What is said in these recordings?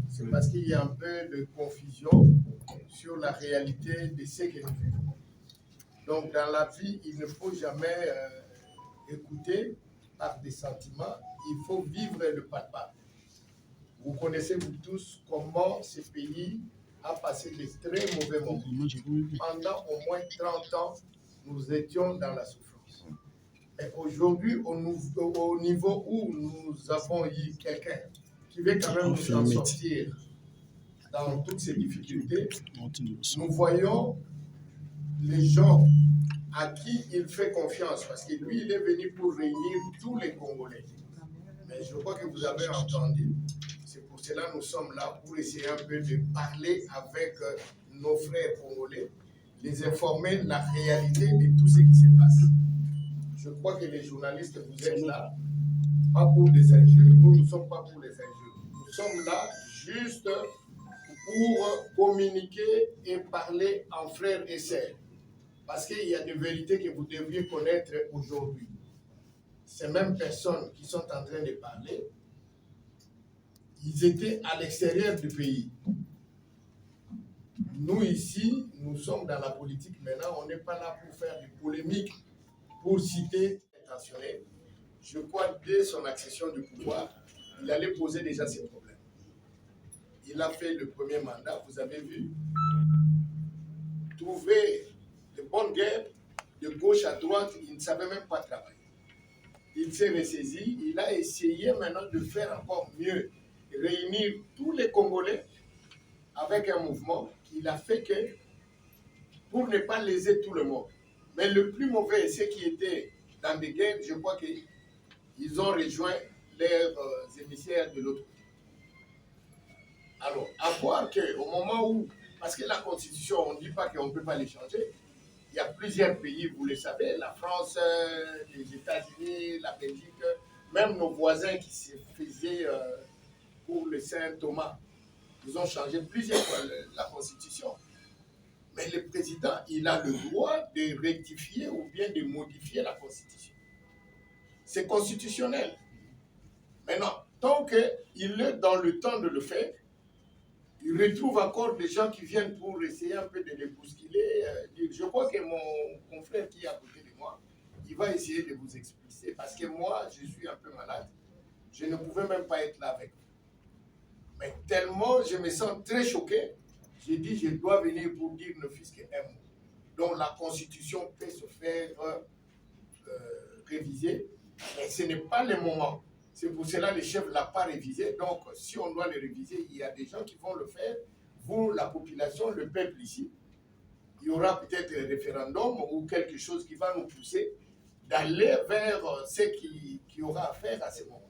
C'est parce qu'il y a un peu de confusion sur la réalité de ce que nous vivons. Donc, dans la vie, il ne faut jamais écouter par des sentiments, il faut vivre le palpable. Vous connaissez vous tous comment ce pays a passé de très mauvais moments. Pendant au moins 30 ans, nous étions dans la souffrance. Et aujourd'hui, au niveau où nous avons eu quelqu'un qui veut quand même nous en sortir dans toutes ces difficultés, nous voyons les gens à qui il fait confiance, parce que lui, il est venu pour réunir tous les Congolais. Mais je crois que vous avez entendu, c'est pour cela que nous sommes là, pour essayer un peu de parler avec nos frères congolais, les informer de la réalité de tout ce qui se passe. Je crois que les journalistes, vous êtes là, pas pour des injures, nous ne sommes pas pour les injures. Nous sommes là juste pour communiquer et parler en frères et sœurs. Parce qu'il y a des vérités que vous devriez connaître aujourd'hui. Ces mêmes personnes qui sont en train de parler, ils étaient à l'extérieur du pays. Nous ici, nous sommes dans la politique maintenant, on n'est pas là pour faire des polémiques, pour citer intentionnel. Je crois que dès son accession du pouvoir, il allait poser déjà ses problèmes. Il a fait le premier mandat, vous avez vu, trouver de bonnes guerres de gauche à droite, il ne savait même pas travailler. Il s'est ressaisi, il a essayé maintenant de faire encore mieux, réunir tous les Congolais avec un mouvement qu'il a fait que pour ne pas léser tout le monde. Mais le plus mauvais, ceux qui étaient dans des guerres, je crois qu'ils ont rejoint leurs émissaires de l'autre côté. Alors, à voir qu'au moment où, parce que la Constitution, on ne dit pas qu'on ne peut pas les changer, il y a plusieurs pays, vous le savez, la France, les États-Unis, la Belgique, même nos voisins qui se faisaient pour le Saint-Thomas, ils ont changé plusieurs fois la Constitution. Mais le président, il a le droit de rectifier ou bien de modifier la Constitution. C'est constitutionnel. Maintenant, tant qu'il est dans le temps de le faire, il retrouve encore des gens qui viennent pour essayer un peu de les bousculer. Je crois que mon confrère qui est à côté de moi, il va essayer de vous expliquer. Parce que moi, je suis un peu malade. Je ne pouvais même pas être là avec vous. Mais tellement je me sens très choqué, j'ai dit je dois venir pour dire ne fût-ce qu'un mot. Donc la Constitution peut se faire réviser, mais ce n'est pas le moment. C'est pour cela que le chef ne l'a pas révisé. Donc, si on doit le réviser, il y a des gens qui vont le faire. Vous, la population, le peuple ici, il y aura peut-être un référendum ou quelque chose qui va nous pousser d'aller vers ce qui aura à faire à ce moment.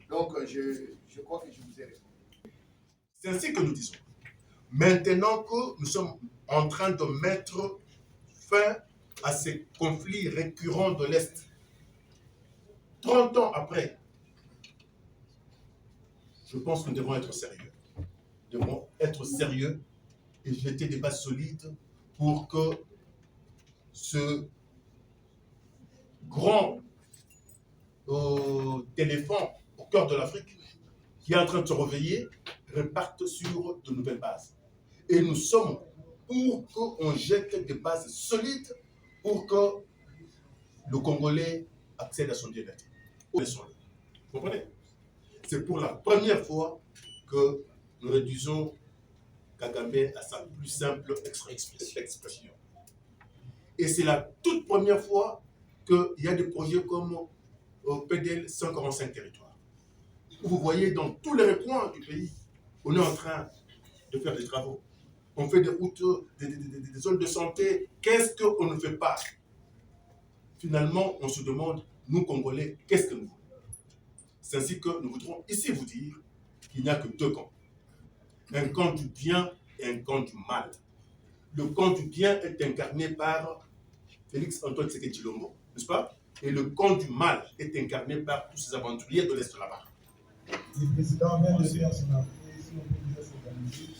Donc, je crois que je vous ai répondu. C'est ainsi que nous disons. Maintenant que nous sommes en train de mettre fin à ces conflits récurrents de l'Est, 30 ans après, je pense que nous devons être sérieux. Nous devons être sérieux et jeter des bases solides pour que ce grand éléphant au cœur de l'Afrique qui est en train de se réveiller reparte sur de nouvelles bases. Et nous sommes pour qu'on jette des bases solides pour que le Congolais accède à son bien-être. Vous comprenez? c'est pour la première fois que nous réduisons Kagame à sa plus simple expression. Et c'est la toute première fois qu'il y a des projets comme PDL 145 territoires. Vous voyez dans tous les recoins du pays, on est en train de faire des travaux. On fait des routes, des zones de santé. Qu'est-ce qu'on ne fait pas? Finalement, on se demande, nous Congolais, qu'est-ce que nous voulons? C'est ainsi que nous voudrons ici vous dire qu'il n'y a que deux camps. Un camp du bien et un camp du mal. Le camp du bien est incarné par Félix Antoine Tshisekedi Tshilombo, n'est-ce pas? Et le camp du mal est incarné par tous ces aventuriers de l'Est là-bas. Le président vient de faire son appel, si on peut dire s'organiser.